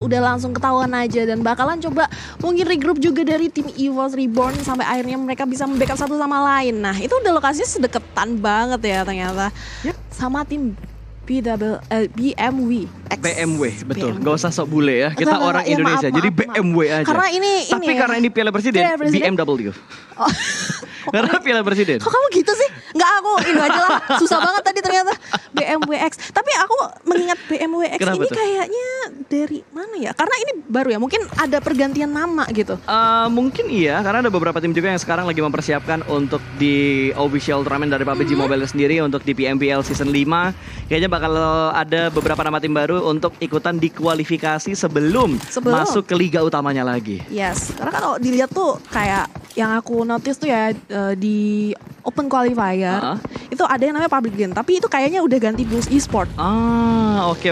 udah langsung ketahuan aja dan bakalan coba mungkin regroup juga dari tim EVOS Reborn sampai akhirnya mereka bisa membackup satu sama lain. Nah itu udah lokasinya sedeketan banget ya ternyata. Yep. Sama tim BMW X. BMW, betul. BMW. Gak usah sok bule ya. Kita Enggak, orang ya, Indonesia, maaf, jadi maaf. BMW aja. Karena ini Tapi ya. karena ini Piala Presiden, Piala Presiden? BMW. Oh. Karena Piala Presiden. Kok kamu gitu sih? Enggak, aku ini aja lah. Susah banget tadi ternyata BMW X. Tapi aku mengingat BMW X Kenapa ini tuh? kayaknya dari mana ya? Karena ini baru ya, mungkin ada pergantian nama gitu. Mungkin iya, karena ada beberapa tim juga yang sekarang lagi mempersiapkan untuk di official turnamen dari PUBG Mobile sendiri untuk di PMPL Season 5. Kayaknya bakal ada beberapa nama tim baru untuk ikutan di kualifikasi sebelum masuk ke liga utamanya lagi. Yes, karena kan kalau dilihat tuh kayak yang aku notice tuh ya di Open Qualifier itu ada yang namanya Public Game, tapi itu kayaknya udah ganti Boost Esport. Oke.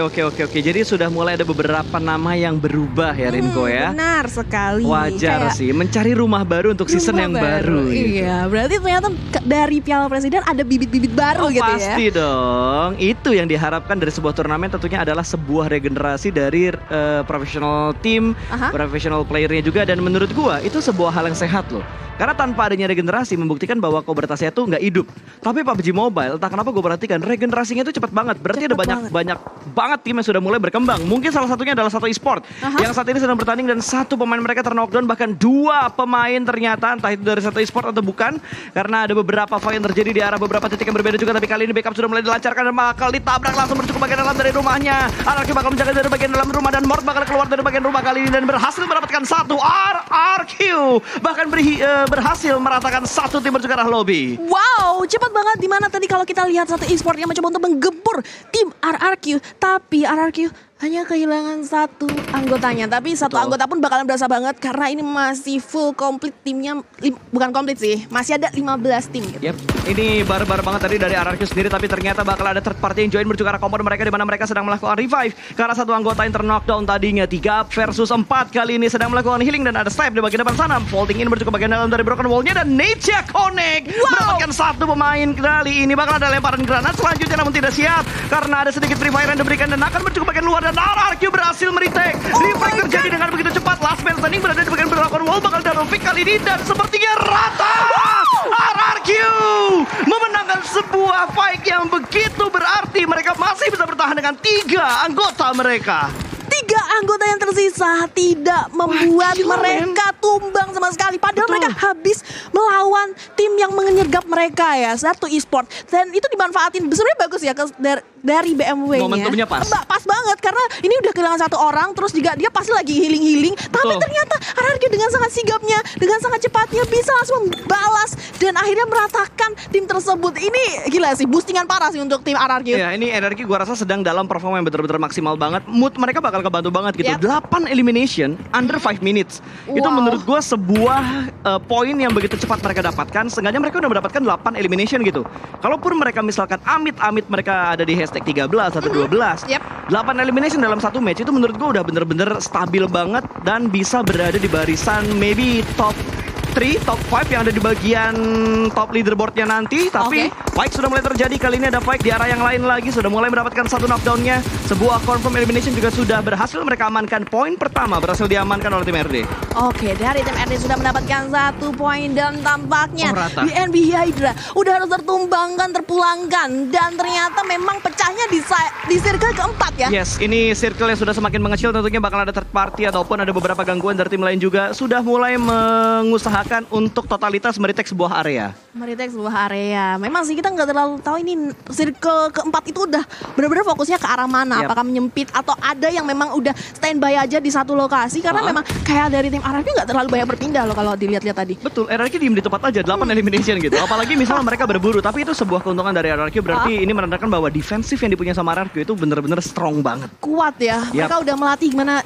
Jadi sudah mulai ada beberapa nama yang berubah ya Rinko ya. Benar sekali. Wajar Kayak sih, mencari rumah baru untuk season rumah yang baru. Gitu. Iya, berarti ternyata dari Piala Presiden ada bibit-bibit baru gitu ya. Pasti dong. Itu yang diharapkan dari sebuah turnamen tentunya adalah sebuah regenerasi dari professional team, professional playernya juga, dan menurut gua itu sebuah hal yang sehat loh. Karena tanpa adanya regenerasi membuktikan bahwa Kobertasnya itu nggak hidup. Tapi PUBG Mobile, entah kenapa gue perhatikan regenerasinya itu cepat banget. Berarti ada banyak banget tim yang sudah mulai berkembang. Mungkin salah satunya adalah Satu Esport yang saat ini sedang bertanding dan satu pemain mereka terknockdown, bahkan dua pemain ternyata, entah itu dari Satu Esport atau bukan. Karena ada beberapa fight yang terjadi di arah beberapa titik yang berbeda juga. Tapi kali ini backup sudah mulai dilancarkan dan bakal ditabrak langsung menuju ke bagian dalam dari rumahnya. Anarki bakal menjaga dari bagian dalam rumah dan Mort bakal keluar dari bagian rumah kali ini dan berhasil mendapatkan satu RRQ. Bahkan berhasil meratakan satu tim berjuang arah lobby. Wow, cepat banget. Dimana tadi kalau kita lihat Satu Esport yang mencoba untuk menggempur tim RRQ, tapi RRQ hanya kehilangan satu anggotanya. Tapi satu anggota pun bakalan berasa banget karena ini masih full complete timnya. Bukan komplit sih, masih ada 15 tim gitu. Yep, ini barbar banget tadi dari RRQ sendiri, tapi ternyata bakal ada third party yang join berjuang arah kompor mereka, di mana mereka sedang melakukan revive karena satu anggota yang terknockdown tadinya. 3 versus 4 kali ini sedang melakukan healing dan ada Step di bagian depan sana. Folding in berjuang bagian dalam dari broken wall-nya dan Nietzsche Connect mendapatkan satu pemain. Kali ini bakal ada lemparan granat selanjutnya, namun tidak siap karena ada sedikit free fire yang diberikan dan akan berjuang bagian luar dan RRQ berhasil meretake. Revive terjadi dengan begitu cepat. Last man standing berada di bagian broken wall, bakal double pick kali ini dan sepertinya rata. RRQ memenangkan sebuah fight yang begitu berarti. Mereka masih bisa bertahan dengan 3 anggota mereka. 3 anggota yang tersisa tidak membuat mereka tumbang sama sekali. Padahal mereka habis melawan tim yang menyergap mereka ya, Satu Esport. Dan itu dimanfaatin. Sebenarnya bagus ya dari BMW-nya. Momentumnya pas. Pas banget karena ini udah kehilangan satu orang, terus juga dia pasti lagi healing-healing. Tapi ternyata RRQ dengan sangat sigapnya, dengan sangat cepatnya bisa langsung membalas dan akhirnya meratakan tim tersebut. Ini gila sih, boostingan parah sih untuk tim RRQ. Ya, ini RRQ gua rasa sedang dalam performa yang benar-benar maksimal banget. Mood mereka bakal kebantu banget gitu. 8 elimination under 5 minutes. Itu menurut gua sebuah poin yang begitu cepat mereka dapatkan. Seenggaknya mereka udah mendapatkan 8 elimination gitu. Kalaupun mereka misalkan amit-amit mereka ada di hashtag 13 atau 12, 8 elimination dalam satu match itu menurut gua udah bener-bener stabil banget dan bisa berada di barisan maybe top 3, top 5 yang ada di bagian top leaderboardnya nanti. Tapi fight sudah mulai terjadi. Kali ini ada fight di arah yang lain lagi. Sudah mulai mendapatkan satu knockdownnya. Sebuah confirm elimination juga sudah berhasil mereka amankan. Poin pertama berhasil diamankan oleh tim RD. Oke, dari tim RD sudah mendapatkan 1 poin dan tampaknya BNB Hydra udah harus tertumbangkan, terpulangkan. Dan ternyata memang pecahnya di circle keempat ya. Yes, ini circle yang sudah semakin mengecil. Tentunya bakal ada third party ataupun ada beberapa gangguan dari tim lain juga. Sudah mulai mengusahakan untuk totalitas meretake sebuah area. Meretake sebuah area. Memang sih kita nggak terlalu tahu ini circle keempat itu udah benar-benar fokusnya ke arah mana. Apakah menyempit atau ada yang memang udah standby aja di satu lokasi. Karena memang kayak dari tim RRQ nggak terlalu banyak berpindah loh kalau dilihat-lihat tadi. Betul, RRQ diem di tempat aja, 8 elimination gitu. Apalagi misalnya mereka berburu, tapi itu sebuah keuntungan dari RRQ. Berarti ini menandakan bahwa defensif yang dipunya sama RRQ itu benar-benar strong banget. Kuat ya. Mereka udah melatih gimana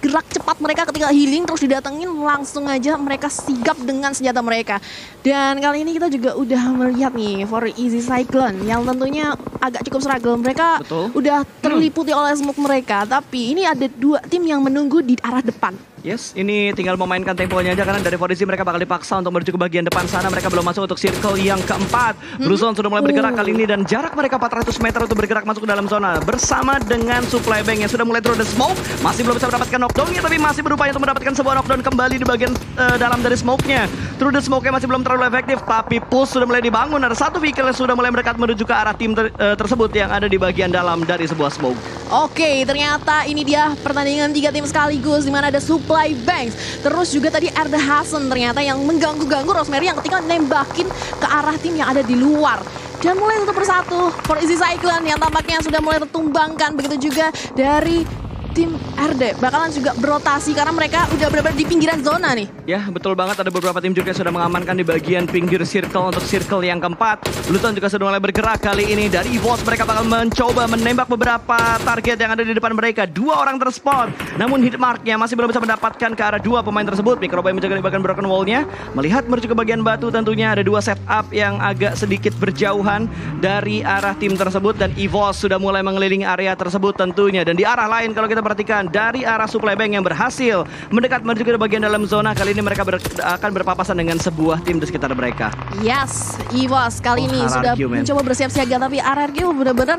gerak cepat mereka ketika healing terus didatengin langsung aja mereka sigap dengan senjata mereka. Dan kali ini kita juga udah melihat nih For Easy Cyclone yang tentunya agak cukup struggle. Mereka udah terliputi oleh smoke mereka, tapi ini ada dua tim yang menunggu di arah depan. Yes, ini tinggal memainkan temponya aja karena dari Forisi mereka bakal dipaksa untuk menuju ke bagian depan sana. Mereka belum masuk untuk circle yang keempat. Bruzon sudah mulai bergerak kali ini dan jarak mereka 400 meter untuk bergerak masuk ke dalam zona. Bersama dengan Supply Bank yang sudah mulai through the smoke. Masih belum bisa mendapatkan knockdown-nya tapi masih berupaya untuk mendapatkan sebuah knockdown kembali di bagian dalam dari smoke-nya. Through the smoke-nya masih belum terlalu efektif tapi push sudah mulai dibangun. Ada satu vehicle yang sudah mulai mendekat menuju ke arah tim tersebut yang ada di bagian dalam dari sebuah smoke. Oke, ternyata ini dia pertandingan 3 tim sekaligus di mana ada Supply Banks. Terus juga tadi Erda Hasan ternyata yang mengganggu-ganggu Rosemary yang ketika nembakin ke arah tim yang ada di luar. Dan mulai satu persatu For Easy Cyclone yang tampaknya sudah mulai tertumbangkan. Begitu juga dari tim RD bakalan juga berotasi karena mereka udah benar-benar di pinggiran zona nih. Ya, betul banget. Ada beberapa tim juga yang sudah mengamankan di bagian pinggir circle untuk circle yang keempat. Luton juga sudah mulai bergerak kali ini. Dari EVOS mereka bakal mencoba menembak beberapa target yang ada di depan mereka. 2 orang terspawn. Namun hit marknya masih belum bisa mendapatkan ke arah 2 pemain tersebut. Microboy menjaga di bagian broken wall-nya. Melihat menuju ke bagian batu tentunya ada 2 setup yang agak sedikit berjauhan dari arah tim tersebut. Dan EVOS sudah mulai mengelilingi area tersebut tentunya. Dan di arah lain kalau kita perhatikan dari arah Supply Bank yang berhasil mendekat menuju ke bagian dalam zona. Kali ini mereka akan berpapasan dengan sebuah tim di sekitar mereka. Yes, EVOS kali ini sudah mencoba bersiap siaga tapi RRQ benar-benar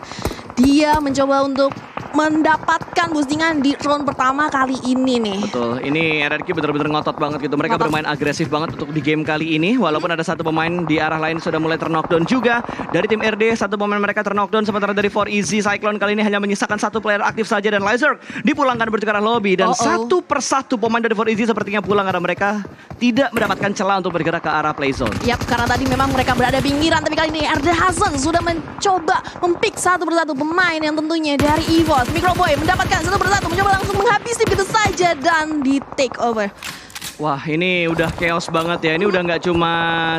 dia mencoba untuk mendapatkan boostingan di round pertama kali ini nih. Betul, ini RRQ benar-benar ngotot banget gitu. Mereka bermain agresif banget untuk di game kali ini. Walaupun ada satu pemain di arah lain sudah mulai terknockdown juga. Dari tim RD, satu pemain mereka terknockdown. Sementara dari For Easy Cyclone kali ini hanya menyisakan satu player aktif saja. Dan Lizard dipulangkan menuju ke arah lobby. Dan satu persatu pemain dari For Easy sepertinya pulang karena mereka tidak mendapatkan celah untuk bergerak ke arah play zone. Yap, karena tadi memang mereka berada pinggiran. Tapi kali ini RD Hasan sudah mencoba mempick satu persatu pemain yang tentunya dari EVOS. Microboy mendapatkan satu persatu, mencoba langsung menghabisi begitu saja dan di take over. Wah, ini udah chaos banget ya. Ini udah nggak cuma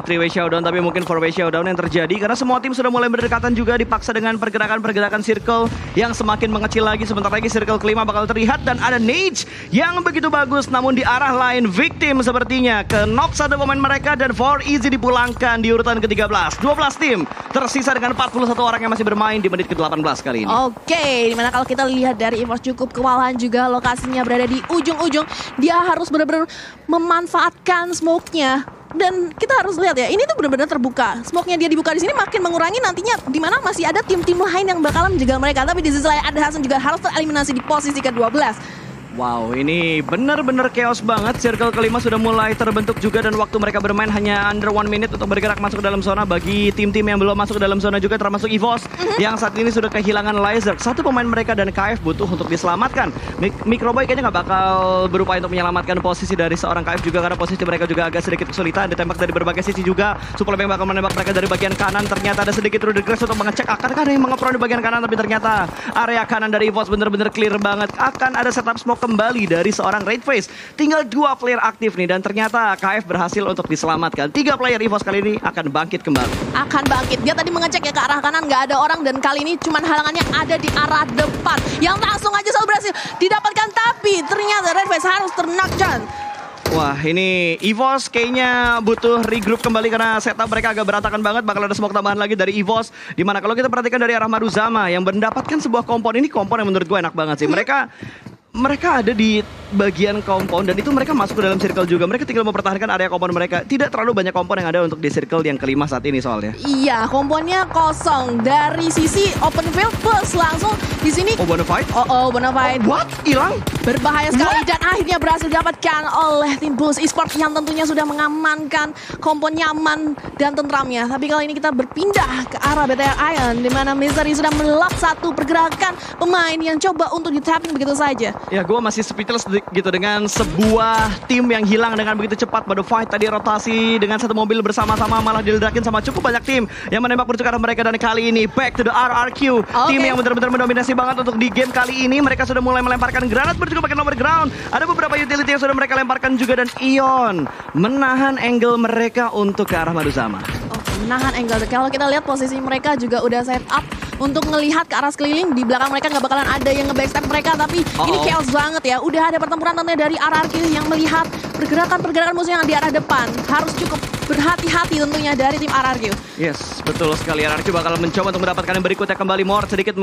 3-way showdown tapi mungkin 4-way showdown yang terjadi karena semua tim sudah mulai berdekatan juga, dipaksa dengan pergerakan-pergerakan circle yang semakin mengecil lagi. Sebentar lagi circle kelima bakal terlihat dan ada Nage yang begitu bagus, namun di arah lain victim sepertinya ke knock satu pemain mereka dan For Easy dipulangkan di urutan ke-13. 12 tim tersisa dengan 41 orang yang masih bermain di menit ke-18 kali ini. Oke, dimana kalau kita lihat dari EVOS cukup kewalahan juga, lokasinya berada di ujung-ujung. Dia harus benar-benar memanfaatkan smoke-nya. Dan kita harus lihat ya, ini tuh benar-benar terbuka. Smoke-nya dia dibuka di sini makin mengurangi nantinya di mana masih ada tim-tim lain yang bakalan menjaga mereka. Tapi di sisi lain ada Hasan juga harus tereliminasi di posisi ke-12. Wow, ini benar-benar chaos banget. Circle kelima sudah mulai terbentuk juga dan waktu mereka bermain hanya under 1 minute untuk bergerak masuk ke dalam zona. Bagi tim-tim yang belum masuk ke dalam zona juga termasuk EVOS yang saat ini sudah kehilangan Lizard. Satu pemain mereka dan KF butuh untuk diselamatkan. Microboy kayaknya nggak bakal berupaya untuk menyelamatkan posisi dari seorang KF juga karena posisi mereka juga agak sedikit kesulitan. Ditembak dari berbagai sisi juga. Supply Bank bakal menembak mereka dari bagian kanan. Ternyata ada sedikit Rude Grass untuk mengecek akan ada yang mengepron di bagian kanan, tapi ternyata area kanan dari EVOS benar-benar clear banget. Akan ada setup smoke kembali dari seorang Red Face. Tinggal 2 player aktif nih dan ternyata KF berhasil untuk diselamatkan. 3 player EVOS kali ini akan bangkit kembali. Akan bangkit. Dia tadi mengecek ya ke arah kanan nggak ada orang dan kali ini cuman halangannya ada di arah depan. Yang langsung aja selalu berhasil didapatkan tapi ternyata Red Face harus ter-knockdown. Wah, ini EVOS kayaknya butuh regroup kembali karena setup mereka agak berantakan banget. Bakal ada smoke tambahan lagi dari EVOS. Dimana kalau kita perhatikan dari arah Maruzama yang mendapatkan sebuah kompon. Ini kompon yang menurut gue enak banget sih. Mereka ada di bagian kompon dan itu mereka masuk ke dalam circle juga. Mereka tinggal mempertahankan area kompon mereka. Tidak terlalu banyak kompon yang ada untuk di circle yang kelima saat ini soalnya. Iya, komponnya kosong dari sisi open field plus langsung di sini. Oh, Bonafide? Bonafide. What? Hilang? Berbahaya sekali dan akhirnya berhasil didapatkan oleh tim Bulls Esports yang tentunya sudah mengamankan kompon nyaman dan tentramnya. Tapi kali ini kita berpindah ke arah BTR Ion di mana Misery sudah melak satu pergerakan pemain yang coba untuk di-tapping begitu saja. Ya, gue masih speechless gitu dengan sebuah tim yang hilang dengan begitu cepat. Pada fight tadi rotasi dengan satu mobil bersama-sama malah diledakin sama cukup banyak tim yang menembak menuju ke arah mereka. Dan kali ini back to the RRQ, tim yang benar-benar mendominasi banget untuk di game kali ini. Mereka sudah mulai melemparkan granat menuju ke bagian overground. Ada beberapa utility yang sudah mereka lemparkan juga dan Ion menahan angle mereka untuk ke arah Maruzama. Menahan angle. Kalau kita lihat posisi mereka juga udah set up untuk ngelihat ke arah sekeliling. Di belakang mereka nggak bakalan ada yang nge-backstep mereka, tapi ini chaos banget ya. Udah ada pertempuran tentunya dari RRQ yang melihat pergerakan musuh yang di arah depan. Harus cukup berhati-hati tentunya dari tim RRQ. Yes, betul sekali. RRQ bakal mencoba untuk mendapatkan yang berikutnya kembali. Mort sedikit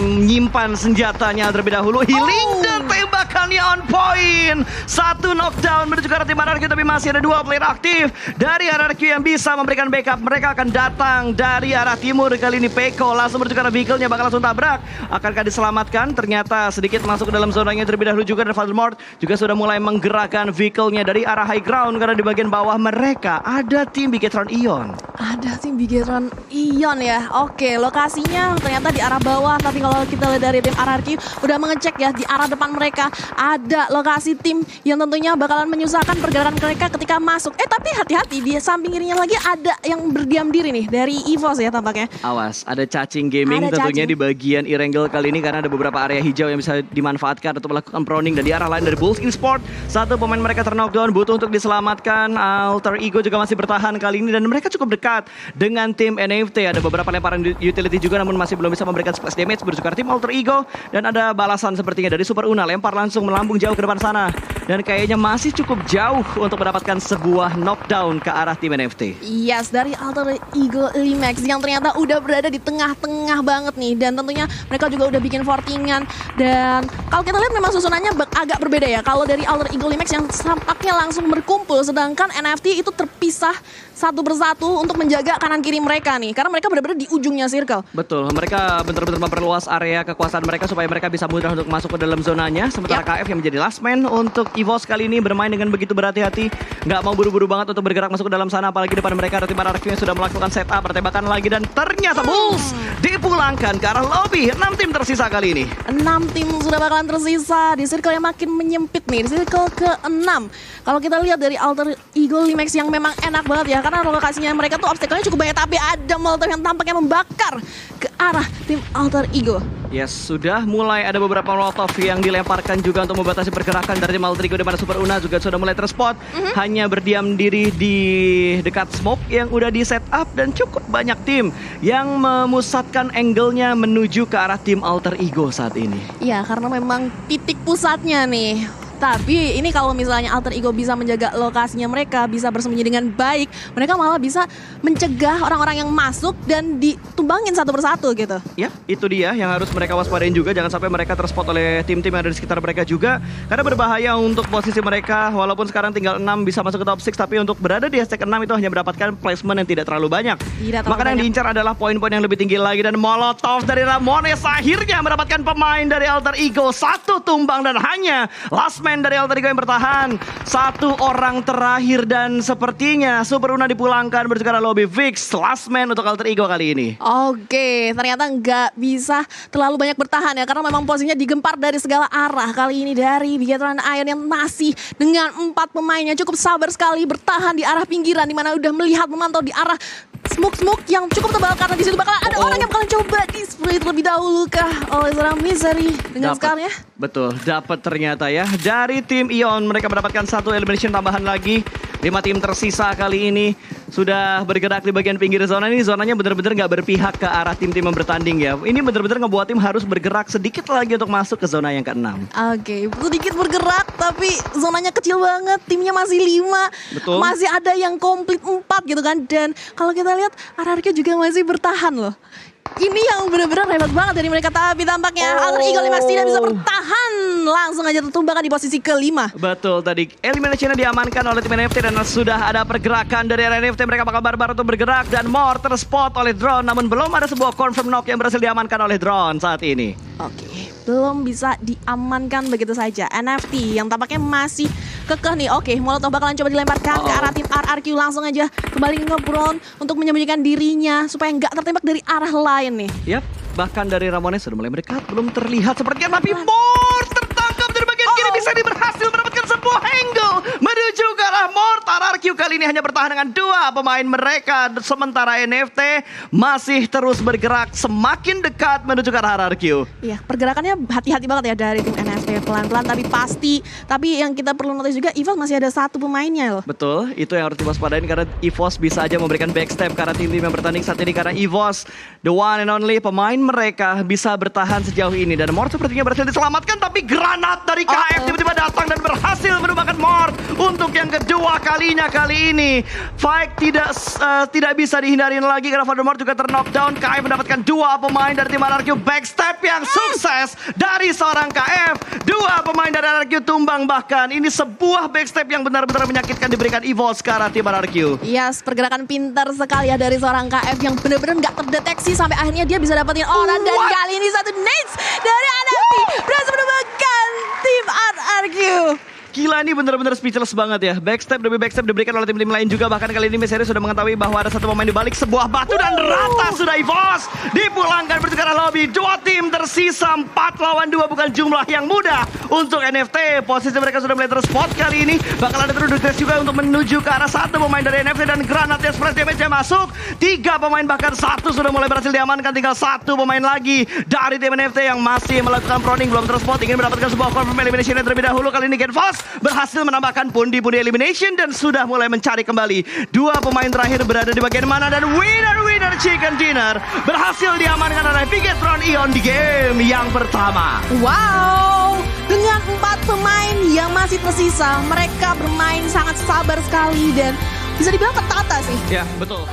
menyimpan senjatanya terlebih dahulu. Healing dan tembakannya on point. Satu knockdown menuju ke arah tim RRQ, tapi masih ada 2 player aktif dari RRQ yang bisa memberikan backup. Mereka akan datang dari arah timur. Kali ini Peko langsung menuju ke arah vehicle-nya, bakal langsung tabrak. Akankah diselamatkan? Ternyata sedikit masuk ke dalam zonanya terlebih dahulu juga. Dan Voldemort juga sudah mulai menggerakkan vehicle-nya dari arah high ground, karena di bagian bawah mereka ada tim Bigetron Ion. Ada tim Bigetron Ion ya. Oke, lokasinya ternyata di arah bawah. Tapi kalau kita lihat dari tim RRQ udah mengecek ya, di arah depan mereka ada lokasi tim yang tentunya bakalan menyusahkan pergerakan mereka ketika masuk. Tapi hati-hati, di samping kirinya lagi ada yang berdiam diri nih dari EVOS ya tampaknya. Awas, ada cacing gaming tentunya di bagian e-wrangle kali ini, karena ada beberapa area hijau yang bisa dimanfaatkan untuk melakukan proning. Dan di arah lain dari Bulls Esport, satu pemain mereka terknockdown, butuh untuk diselamatkan. Alter Ego juga masih bertahan kali ini, dan mereka cukup dekat dengan tim NFT. Ada beberapa lemparan utility juga, namun masih belum bisa memberikan splash damage bertukar tim Alter Ego. Dan ada balasan sepertinya dari Super Una, lempar langsung melambung jauh ke depan sana. Dan kayaknya masih cukup jauh untuk mendapatkan sebuah knockdown ke arah tim NFT. Yes, dari Alter Ego Limax yang ternyata udah berada di tengah-tengah banget nih. Dan tentunya mereka juga udah bikin fortingan. Dan kalau kita lihat memang susunannya agak berbeda ya. Kalau dari Alter Ego Limax yang tampaknya langsung berkumpul, sedangkan NFT itu terpisah satu persatu untuk menjaga kanan kiri mereka nih. Karena mereka benar-benar di ujungnya circle. Betul, mereka benar-benar memperluas area kekuasaan mereka supaya mereka bisa mudah untuk masuk ke dalam zonanya. Sementara KF yang menjadi last man untuk EVOS kali ini bermain dengan begitu berhati-hati. Nggak mau buru-buru banget untuk bergerak masuk ke dalam sana. Apalagi depan mereka ada tim RRQ yang sudah melakukan setup, pertembakan lagi. Dan ternyata Bulls dipulangkan ke arah lobby. 6 tim tersisa kali ini. 6 tim sudah bakalan tersisa di circle yang makin menyempit nih. Di circle ke-6. Kalau kita lihat dari Alter Ego Limax yang memang enak banget ya, karena lokasinya mereka tuh obstacle-nya cukup banyak, tapi ada Molotov yang tampaknya membakar ke arah tim Alter Ego. Yes, sudah mulai ada beberapa Molotov yang dilemparkan juga untuk membatasi pergerakan dari tim Alter Ego, di mana Super Una juga sudah mulai terspot. Hanya berdiam diri di dekat smoke yang udah di setup, dan cukup banyak tim yang memusatkan angle-nya menuju ke arah tim Alter Ego saat ini. Iya, karena memang titik pusatnya nih. Tapi ini kalau misalnya Alter Ego bisa menjaga lokasinya mereka, bisa bersembunyi dengan baik, mereka malah bisa mencegah orang-orang yang masuk dan ditumbangin satu persatu gitu. Ya, itu dia yang harus mereka waspadain juga. Jangan sampai mereka terspot oleh tim-tim yang ada di sekitar mereka juga, karena berbahaya untuk posisi mereka. Walaupun sekarang tinggal 6 bisa masuk ke top 6, tapi untuk berada di hashtag 6 itu hanya mendapatkan placement yang tidak terlalu banyak. Maka yang diincar adalah poin-poin yang lebih tinggi lagi. Dan Molotov dari Ramones akhirnya mendapatkan pemain dari Alter Ego. 1 tumbang dan hanya last man dari Alter Ego yang bertahan. 1 orang terakhir, dan sepertinya Super Una dipulangkan menuju ke arah lobby. Fix last man untuk Alter Ego kali ini. Oke, ternyata nggak bisa terlalu banyak bertahan ya, karena memang posisinya digempar dari segala arah. Kali ini dari Bigetron Ion yang masih dengan 4 pemainnya cukup sabar sekali bertahan di arah pinggiran, di mana udah melihat memantau di arah smoke yang cukup tebal, karena di situ bakalan ada orang yang bakalan coba di-spray terlebih dahulu kah oleh seorang Misery dengan skalnya. Betul, dapat ternyata ya. Dari tim Ion mereka mendapatkan 1 elimination tambahan lagi. 5 tim tersisa kali ini sudah bergerak di bagian pinggir zona. Ini zonanya benar-benar nggak berpihak ke arah tim-tim yang bertanding ya. Ini benar-benar ngebuat tim harus bergerak sedikit lagi untuk masuk ke zona yang ke-6. Oke, sedikit bergerak tapi zonanya kecil banget. Timnya masih 5. Betul. Masih ada yang komplit 4 gitu kan. Dan kalau kita lihat RRQ juga masih bertahan loh. Ini yang benar-benar hebat banget dari mereka, tapi tampaknya Alter Ego Limax tidak bisa bertahan. Langsung aja tertumbangkan di posisi ke-5. Betul, tadi eliminationnya diamankan oleh tim NFT, dan sudah ada pergerakan dari NFT. Mereka bakal barbar untuk bergerak, dan more terspot oleh drone. Namun belum ada sebuah confirm knock yang berhasil diamankan oleh drone saat ini. Oke, belum bisa diamankan begitu saja. NFT yang tampaknya masih kekeh nih. Oke, Molotov bakalan coba dilemparkan ke arah tim RRQ. Langsung aja kembali nge-brown untuk menyembunyikan dirinya supaya nggak tertembak dari arah lain nih. Yap, bahkan dari Ramones sudah mulai mendekat. Belum terlihat sepertinya, tapi Mort tertangkap dari bagian kiri. Bisa berhasil mendapatkan sebuah angle menuju ke arah Mort. RRQ kali ini hanya bertahan dengan 2 pemain mereka. Sementara NFT masih terus bergerak semakin dekat menuju ke arah RRQ. Iya, pergerakannya hati-hati banget ya dari tim NFT. ya, pelan-pelan tapi pasti. Tapi yang kita perlu notice juga, EVOS masih ada satu pemainnya loh. Betul, itu yang harus diwaspadain karena EVOS bisa aja memberikan backstep karena tim-tim yang bertanding saat ini. Karena EVOS, the one and only pemain mereka bisa bertahan sejauh ini. Dan Mort sepertinya berhasil diselamatkan, tapi granat dari KF tiba-tiba datang dan berhasil menumbangkan Mort untuk yang kedua kalinya kali ini. Fight tidak bisa dihindarin lagi karena Voldemort juga ter-knockdown. KF mendapatkan dua pemain dari tim RRQ, backstep yang sukses dari seorang KF. Dua pemain dari RRQ tumbang, bahkan ini sebuah backstep yang benar-benar menyakitkan diberikan EVOS ke arah tim RRQ. Yes, pergerakan pintar sekali ya dari seorang KF yang benar-benar nggak terdeteksi sampai akhirnya dia bisa dapetin orang. Dan kali ini satu nades dari NFT berhasil menumbangkan tim RRQ. Gila, ini benar-benar speechless banget ya. Backstep demi backstep diberikan oleh tim-tim lain juga. Bahkan kali ini Miseri sudah mengetahui bahwa ada satu pemain di balik sebuah batu dan rata sudah EVOS dipulangkan bertukar lobby. Dua tim tersisa, 4 lawan 2, bukan jumlah yang mudah untuk NFT. Posisi mereka sudah mulai terspot kali ini. Bakal ada terus juga untuk menuju ke arah satu pemain dari NFT dan granatnya splash damage-nya masuk. 3 pemain, bahkan 1 sudah mulai berhasil diamankan. Tinggal 1 pemain lagi dari tim NFT yang masih melakukan proning, belum terspot. Ingin mendapatkan sebuah confirm elimination terlebih dahulu. Kali ini GenForce berhasil menambahkan pundi-pundi elimination dan sudah mulai mencari kembali 2 pemain terakhir berada di bagian mana. Dan winner chicken dinner berhasil diamankan oleh Bigetron Ion di game yang pertama. Wow, dengan 4 pemain yang masih tersisa, mereka bermain sangat sabar sekali dan bisa dibilang tertata sih. Ya, betul.